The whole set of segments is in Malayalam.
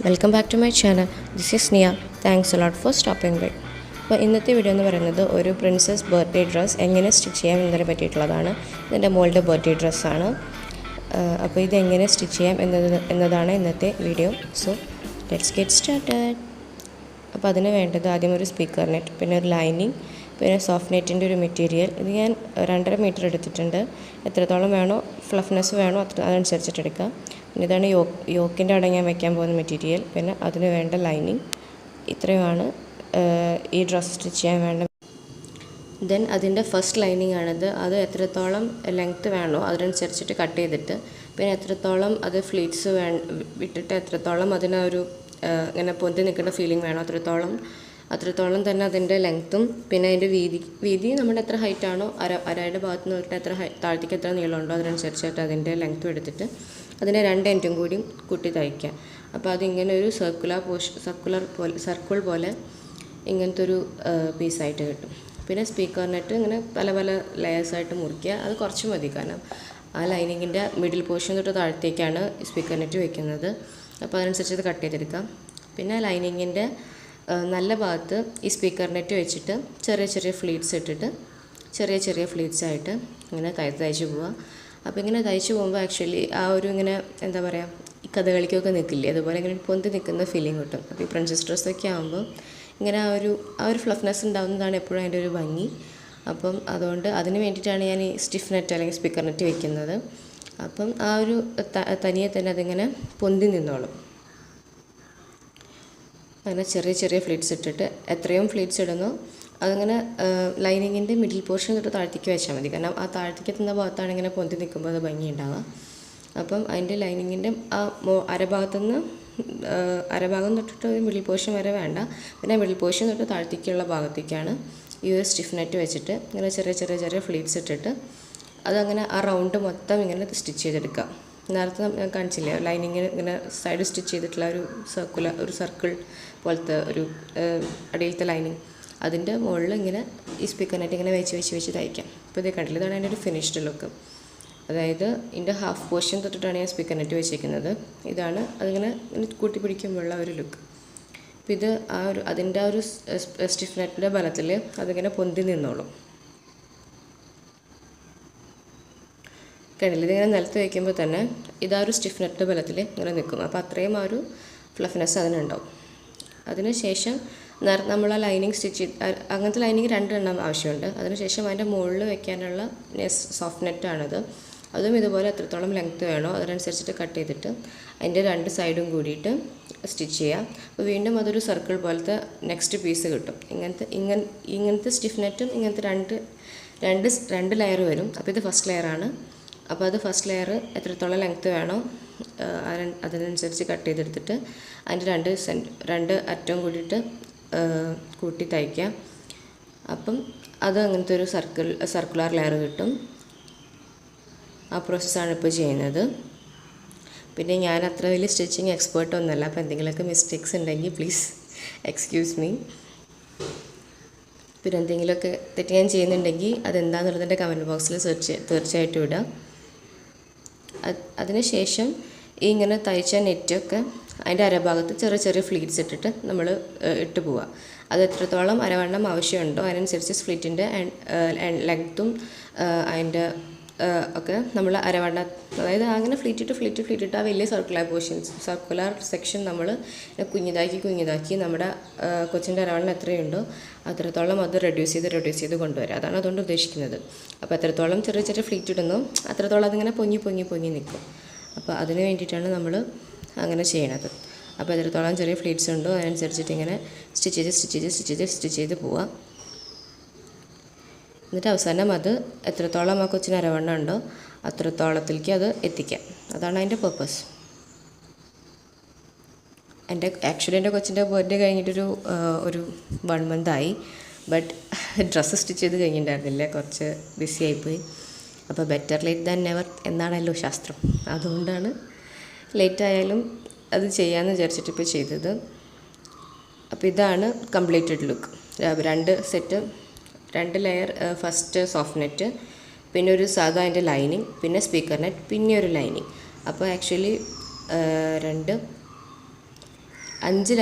Welcome back to my channel. This is Nia. Thanks a lot for stopping by. അപ്പോൾ ഇന്നത്തെ വീഡിയോ എന്ന് പറയുന്നത് ഒരു പ്രിൻസസ് ബർത്ത്ഡേ ഡ്രസ്സ് എങ്ങനെ സ്റ്റിച്ച് ചെയ്യാം എന്നതിനെ പറ്റിയിട്ടുള്ളതാണ്. ഇതിൻ്റെ മോളുടെ ബർത്ത്ഡേ ഡ്രസ്സാണ്. അപ്പോൾ ഇതെങ്ങനെ സ്റ്റിച്ച് ചെയ്യാം എന്നതാണ് ഇന്നത്തെ video. So let's get started. അപ്പോൾ അതിന് വേണ്ടത് ആദ്യം ഒരു സ്പീക്കർ നെറ്റ്, പിന്നെ ഒരു ലൈനിങ്, പിന്നെ സോഫ്റ്റ് നെറ്റിൻ്റെ ഒരു മെറ്റീരിയൽ. ഇത് ഞാൻ 2.5 മീറ്റർ എടുത്തിട്ടുണ്ട്. എത്രത്തോളം വേണോ ഫ്ലഫ്നെസ് വേണോ അതനുസരിച്ചിട്ട് എടുക്കാം. പിന്നെ ഇതാണ് യോക്കിൻ്റെ അവിടെ ഞാൻ വയ്ക്കാൻ പോകുന്ന മെറ്റീരിയൽ, പിന്നെ അതിന് വേണ്ട ലൈനിങ്. ഇത്രയുമാണ് ഈ ഡ്രസ്സ് സ്റ്റിച്ച് ചെയ്യാൻ വേണ്ട. ദെൻ അതിൻ്റെ ഫസ്റ്റ് ലൈനിങ് ആണിത്. അത് എത്രത്തോളം ലെങ്ത്ത് വേണോ അതിനനുസരിച്ചിട്ട് കട്ട് ചെയ്തിട്ട്, പിന്നെ എത്രത്തോളം അത് ഫ്ലീറ്റ്സ് വിട്ടിട്ട് എത്രത്തോളം അതിനൊരു ഇങ്ങനെ പൊന്തി നിൽക്കുന്ന ഫീലിംഗ് വേണോ അത്രത്തോളം തന്നെ അതിൻ്റെ ലെങ്ത്തും, പിന്നെ അതിൻ്റെ വീതി നമ്മുടെ എത്ര ഹൈറ്റാണോ അരയുടെ ഭാഗത്ത് നിന്ന് എത്ര താഴത്തേക്ക് എത്ര നീളമുണ്ടോ അതിനനുസരിച്ചിട്ട് അതിൻ്റെ ലെങ്ത്തും എടുത്തിട്ട് അതിൻ്റെ 2 എൻഡും കൂടി കൂട്ടി തയ്ക്കുക. അപ്പോൾ അതിങ്ങനെ ഒരു സർക്കിൾ പോലെ ഇങ്ങനത്തെ ഒരു പീസായിട്ട് കിട്ടും. പിന്നെ സ്പീക്കർ നെറ്റ് ഇങ്ങനെ പല പല ലെയേഴ്സായിട്ട് മുറിക്കുക. അത് കുറച്ച് മതി, കാരണം ആ ലൈനിങ്ങിൻ്റെ മിഡിൽ പോർഷൻ തൊട്ട് താഴത്തേക്കാണ് സ്പീക്കർ നെറ്റ് വയ്ക്കുന്നത്. അപ്പോൾ അതനുസരിച്ച് അത് കട്ട് ചെയ്തെടുക്കാം. പിന്നെ ലൈനിങ്ങിൻ്റെ നല്ല ഭാഗത്ത് ഈ സ്പീക്കർ നെറ്റ് വെച്ചിട്ട് ചെറിയ ഫ്ലീറ്റ്സ് ഇട്ടിട്ട് ചെറിയ ഫ്ലീറ്റ്സായിട്ട് ഇങ്ങനെ തയ്ച്ച് പോവുക. അപ്പോൾ ഇങ്ങനെ തയ്ച്ച് പോകുമ്പോൾ ആക്ച്വലി ആ ഒരു ഇങ്ങനെ എന്താ പറയുക, ഈ കഥകളിക്കൊക്കെ നിൽക്കില്ലേ, അതുപോലെ ഇങ്ങനെ പൊന്തി നിൽക്കുന്ന ഫീലിംഗ് കിട്ടും. അപ്പോൾ ഈ പ്രിൻസസ് ഡ്രസ്സൊക്കെ ആകുമ്പോൾ ഇങ്ങനെ ആ ഒരു ഫ്ലഫ്നെസ് ഉണ്ടാകുന്നതാണ് എപ്പോഴും അതിൻ്റെ ഒരു ഭംഗി. അപ്പം അതുകൊണ്ട് അതിന് വേണ്ടിയിട്ടാണ് ഞാൻ ഈ സ്റ്റിഫ് നെറ്റ് അല്ലെങ്കിൽ സ്പീക്കർ നെറ്റ് വയ്ക്കുന്നത്. അപ്പം ആ ഒരു തനിയെ തന്നെ അതിങ്ങനെ പൊന്തി നിന്നോളും. അങ്ങനെ ചെറിയ ഫ്ലീറ്റ്സ് ഇട്ടിട്ട് എത്രയും ഫ്ലീറ്റ്സ് ഇടുന്നോ അതിങ്ങനെ ലൈനിങ്ങിൻ്റെ മിഡിൽ പോർഷൻ തൊട്ട് താഴത്തേക്ക് വെച്ചാൽ മതി, കാരണം ആ താഴത്തേക്ക് എത്തുന്ന ഭാഗത്താണ് ഇങ്ങനെ പൊന്തി നിൽക്കുമ്പോൾ അത് ഭംഗി ഉണ്ടാവുക. അപ്പം അതിൻ്റെ ലൈനിങ്ങിൻ്റെ ആ അരഭാഗം തൊട്ടിട്ട് ഒരു മിഡിൽ പോർഷൻ വരെ വേണ്ട, പിന്നെ മിഡിൽ പോർഷൻ തൊട്ട് താഴത്തേക്കുള്ള ഭാഗത്തേക്കാണ് ഈ ഒരു സ്റ്റിഫ് നെറ്റ് വെച്ചിട്ട് ഇങ്ങനെ ചെറിയ ഫ്ലീറ്റ്സ് ഇട്ടിട്ട് അതങ്ങനെ ആ റൗണ്ട് മൊത്തം ഇങ്ങനെ സ്റ്റിച്ച് ചെയ്തെടുക്കുക. നേരത്തെ ഞാൻ കാണിച്ചില്ലേ ലൈനിങ്ങിന് ഇങ്ങനെ സൈഡ് സ്റ്റിച്ച് ചെയ്തിട്ടുള്ള ഒരു സർക്കിൾ പോലത്തെ ഒരു അടിയിലത്തെ ലൈനിങ്, അതിൻ്റെ മുകളിൽ ഇങ്ങനെ ഈ സ്പീക്കർ നെറ്റ് ഇങ്ങനെ വെച്ച് തയ്ക്കാം. അപ്പോൾ ഇത് കണ്ടില്ല, ഇതാണ് അതിൻ്റെ ഒരു ഫിനിഷ്ഡ് ലുക്ക്. അതായത് ഇതിൻ്റെ ഹാഫ് പോർഷൻ തൊട്ടിട്ടാണ് ഞാൻ സ്പീക്കർ നെറ്റ് വെച്ചിരിക്കുന്നത്. ഇതാണ് അതിങ്ങനെ കൂട്ടി പിടിക്കുമ്പോഴുള്ള ഒരു ലുക്ക്. അപ്പോൾ ഇത് അതിൻ്റെ ആ ഒരു സ്റ്റിഫ് നെറ്റിൻ്റെ ബലത്തിൽ അതിങ്ങനെ പൊന്തി നിന്നോളും. കണ്ടില്ല, ഇതിങ്ങനെ നിലത്ത് വയ്ക്കുമ്പോൾ തന്നെ ഇതാ ഒരു സ്റ്റിഫ് നെറ്റിൻ്റെ ബലത്തിൽ ഇങ്ങനെ നിൽക്കും. അപ്പോൾ അത്രയും ആ ഒരു ഫ്ലഫ്നെസ് അതിനുണ്ടാവും. അതിനുശേഷം നമ്മൾ ആ ലൈനിങ് സ്റ്റിച്ച് അങ്ങനത്തെ ലൈനിങ് 2 എണ്ണം ആവശ്യമുണ്ട്. അതിനുശേഷം അതിൻ്റെ മുകളിൽ വെക്കാനുള്ള സോഫ്റ്റ് നെറ്റാണിത്. അതും ഇതുപോലെ എത്രത്തോളം ലെങ്ത്ത് വേണോ അതിനനുസരിച്ചിട്ട് കട്ട് ചെയ്തിട്ട് അതിൻ്റെ 2 സൈഡും കൂടിയിട്ട് സ്റ്റിച്ച് ചെയ്യാം. അപ്പോൾ വീണ്ടും അതൊരു സർക്കിൾ പോലത്തെ നെക്സ്റ്റ് പീസ് കിട്ടും. ഇങ്ങനത്തെ സ്റ്റിഫ് നെറ്റും ഇങ്ങനത്തെ രണ്ട് ലെയർ വരും. അപ്പോൾ ഇത് ഫസ്റ്റ് ലെയറാണ്. അപ്പോൾ അത് ഫസ്റ്റ് ലെയർ എത്രത്തോളം ലെങ്ത്ത് വേണോ അതിനനുസരിച്ച് കട്ട് ചെയ്തെടുത്തിട്ട് അതിൻ്റെ 2 അറ്റവും കൂടിയിട്ട് കൂട്ടി തയ്ക്കാം. അപ്പം അത് അങ്ങനത്തെ ഒരു സർക്കുലർ ലെയർ കിട്ടും. ആ പ്രോസസ്സാണ് ഇപ്പോൾ ചെയ്യുന്നത്. പിന്നെ ഞാൻ അത്ര വലിയ സ്റ്റിച്ചിങ് എക്സ്പേർട്ടൊന്നുമല്ല, അപ്പോൾ എന്തെങ്കിലുമൊക്കെ മിസ്റ്റേക്സ് ഉണ്ടെങ്കിൽ പ്ലീസ് എക്സ്ക്യൂസ് മീ. പിന്നെ എന്തെങ്കിലുമൊക്കെ തെറ്റ് ഞാൻ ചെയ്യുന്നുണ്ടെങ്കിൽ അതെന്താണെന്നുള്ളതിൻ്റെ കമൻറ്റ് ബോക്സിൽ തീർച്ചയായിട്ടും ഇടാം. അതിനുശേഷം ഈ ഇങ്ങനെ തയ്ച്ച നെറ്റൊക്കെ അതിൻ്റെ അരഭാഗത്ത് ചെറിയ ഫ്ലീറ്റ്സ് ഇട്ടിട്ട് നമ്മൾ ഇട്ട് പോവുക. അത് എത്രത്തോളം അരവണ്ണം ആവശ്യമുണ്ടോ അതിനനുസരിച്ച് സ്പ്ലിറ്റിൻ്റെ ലെങ്ത്തും അതിൻ്റെ ഒക്കെ നമ്മൾ അരവണ്ണ, അതായത് അങ്ങനെ ഫ്ലീറ്റ് ഇട്ട് ആ വലിയ സർക്കുലർ സെക്ഷൻ നമ്മൾ കുഞ്ഞിതാക്കി നമ്മുടെ കൊച്ചിൻ്റെ അരവണ്ണം എത്രയുണ്ടോ അത്രത്തോളം അത് റെഡ്യൂസ് ചെയ്ത് കൊണ്ടുവരിക. അതാണ് അതുകൊണ്ട് ഉദ്ദേശിക്കുന്നത്. അപ്പോൾ എത്രത്തോളം ചെറിയ ഫ്ലീറ്റ് ഇടുന്നോ അത്രത്തോളം അതിങ്ങനെ പൊങ്ങി നിൽക്കും. അപ്പോൾ അതിന് വേണ്ടിയിട്ടാണ് നമ്മൾ അങ്ങനെ ചെയ്യണത്. അപ്പോൾ എത്രത്തോളം ചെറിയ ഫ്ലീറ്റ്സ് ഉണ്ടോ അതിനനുസരിച്ചിട്ട് ഇങ്ങനെ സ്റ്റിച്ച് ചെയ്ത് പോവുക. എന്നിട്ട് അവസാനം അത് എത്രത്തോളം ആ കൊച്ചിന് അരവണ്ണം ഉണ്ടോ അത്രത്തോളത്തിലേക്ക് അത് എത്തിക്കാം. അതാണ് അതിൻ്റെ പർപ്പസ്. ആക്ച്വലി എൻ്റെ കൊച്ചിൻ്റെ ബർത്ത്ഡേ കഴിഞ്ഞിട്ടൊരു 1 month ആയി. ബട്ട് ഡ്രസ്സ് സ്റ്റിച്ച് ചെയ്ത് കഴിഞ്ഞിട്ടുണ്ടായിരുന്നില്ല, കുറച്ച് ബിസി ആയിപ്പോയി. അപ്പോൾ ബെറ്റർ ലേറ്റ് ദാൻ നെവർ എന്നാണല്ലോ ശാസ്ത്രം. അതുകൊണ്ടാണ് ലേറ്റ് ആയാലും അത് ചെയ്യാമെന്ന് വിചാരിച്ചിട്ട് ഇപ്പോൾ ചെയ്തത്. അപ്പോൾ ഇതാണ് completed look. 2 layer, first soft net, പിന്നെ ഒരു സാധാ അതിൻ്റെ ലൈനിങ്, പിന്നെ സ്പീക്കർ നെറ്റ്, പിന്നെ ഒരു ലൈനിങ്. അപ്പോൾ ആക്ച്വലി 5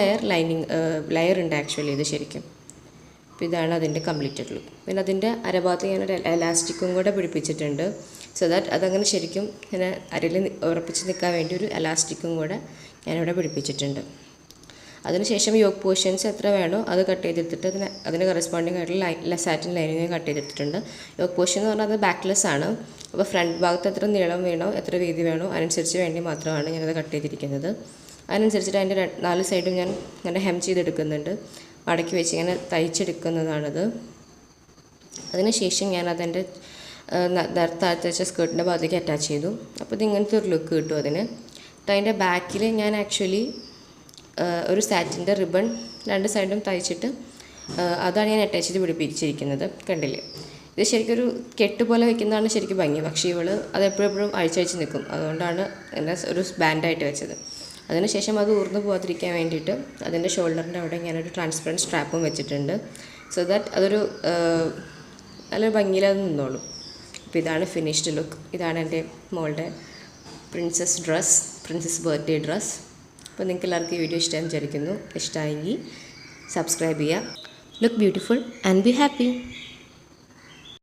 ലെയർ ഉണ്ട് ആക്ച്വലി ഇത് ശരിക്കും. അപ്പോൾ ഇതാണ് അതിൻ്റെ കംപ്ലീറ്റഡ് ലുക്ക്. പിന്നെ അതിൻ്റെ അരഭാഗത്ത് ഞാനൊരു എലാസ്റ്റിക്കും കൂടെ പിടിപ്പിച്ചിട്ടുണ്ട്. സോ ദാറ്റ് അതങ്ങനെ ശരിക്കും ഇങ്ങനെ അരയിൽ ഉറപ്പിച്ച് നിൽക്കാൻ വേണ്ടി ഒരു എലാസ്റ്റിക്കും കൂടെ ഞാനിവിടെ പിടിപ്പിച്ചിട്ടുണ്ട്. അതിനുശേഷം യോക്ക് പോർഷൻസ് എത്ര വേണോ അത് കട്ട് ചെയ്തെടുത്തിട്ട് അതിന് കറസ്പോണ്ടിങ് ആയിട്ടുള്ള സാറ്റിൻ ലൈനിങ് കട്ട് ചെയ്തെടുത്തിട്ടുണ്ട്. യോക്ക് പോർഷൻ എന്ന് പറഞ്ഞാൽ അത് ബാക്ക്ലെസ് ആണ്. അപ്പോൾ ഫ്രണ്ട് ഭാഗത്ത് എത്ര നീളം വേണോ എത്ര വീതി വേണോ അതിനനുസരിച്ച് വേണ്ടി മാത്രമാണ് ഞാനത് കട്ട് ചെയ്തിരിക്കുന്നത്. അതിനനുസരിച്ചിട്ട് അതിൻ്റെ 4 സൈഡും ഞാൻ ഇങ്ങനെ ഹെം ചെയ്തെടുക്കുന്നുണ്ട്. മടക്കി വെച്ച് ഇങ്ങനെ തയ്ച്ചെടുക്കുന്നതാണത്. അതിനുശേഷം ഞാൻ അതെൻ്റെ താഴത്തെ വെച്ച സ്കേർട്ടിൻ്റെ ഭാഗത്തേക്ക് അറ്റാച്ച് ചെയ്തു. അപ്പോൾ ഇതിങ്ങനത്തെ ഒരു ലുക്ക് കിട്ടും അതിന്. അതിൻ്റെ ബാക്കിൽ ഞാൻ ആക്ച്വലി ഒരു സാറ്റിൻ്റെ റിബൺ 2 സൈഡും തയ്ച്ചിട്ട് അതാണ് ഞാൻ അറ്റാച്ച് ചെയ്ത് പിടിപ്പിച്ചിരിക്കുന്നത്. കണ്ടില്ലേ, ഇത് ശരിക്കും ഒരു കെട്ട് പോലെ വെക്കുന്നതാണ് ശരിക്കും ഭംഗി. പക്ഷേ അത് എപ്പോഴും അഴിച്ചഴിച്ച് നിൽക്കും. അതുകൊണ്ടാണ് എന്നെ ഒരു ബാൻഡായിട്ട് വെച്ചത്. അതിനുശേഷം അത് ഊർന്നു പോകാതിരിക്കാൻ വേണ്ടിയിട്ട് അതിൻ്റെ ഷോൾഡറിൻ്റെ അവിടെ ഞാനൊരു ട്രാൻസ്പെറൻറ്റ് സ്ട്രാപ്പും വെച്ചിട്ടുണ്ട്. സോ ദാറ്റ് അതൊരു നല്ല ഭംഗിയിലത് നിന്നോളും. അപ്പോൾ ഇതാണ് ഫിനിഷ്ഡ് ലുക്ക്. ഇതാണ് എൻ്റെ മോളുടെ പ്രിൻസസ് ബർത്ത്ഡേ ഡ്രസ്സ്. അപ്പോൾ നിങ്ങൾക്ക് എല്ലാവർക്കും ഈ വീഡിയോ ഇഷ്ടമായി വിചാരിക്കുന്നു. ഇഷ്ടമായെങ്കിൽ സബ്സ്ക്രൈബ് ചെയ്യുക. Look beautiful and be happy.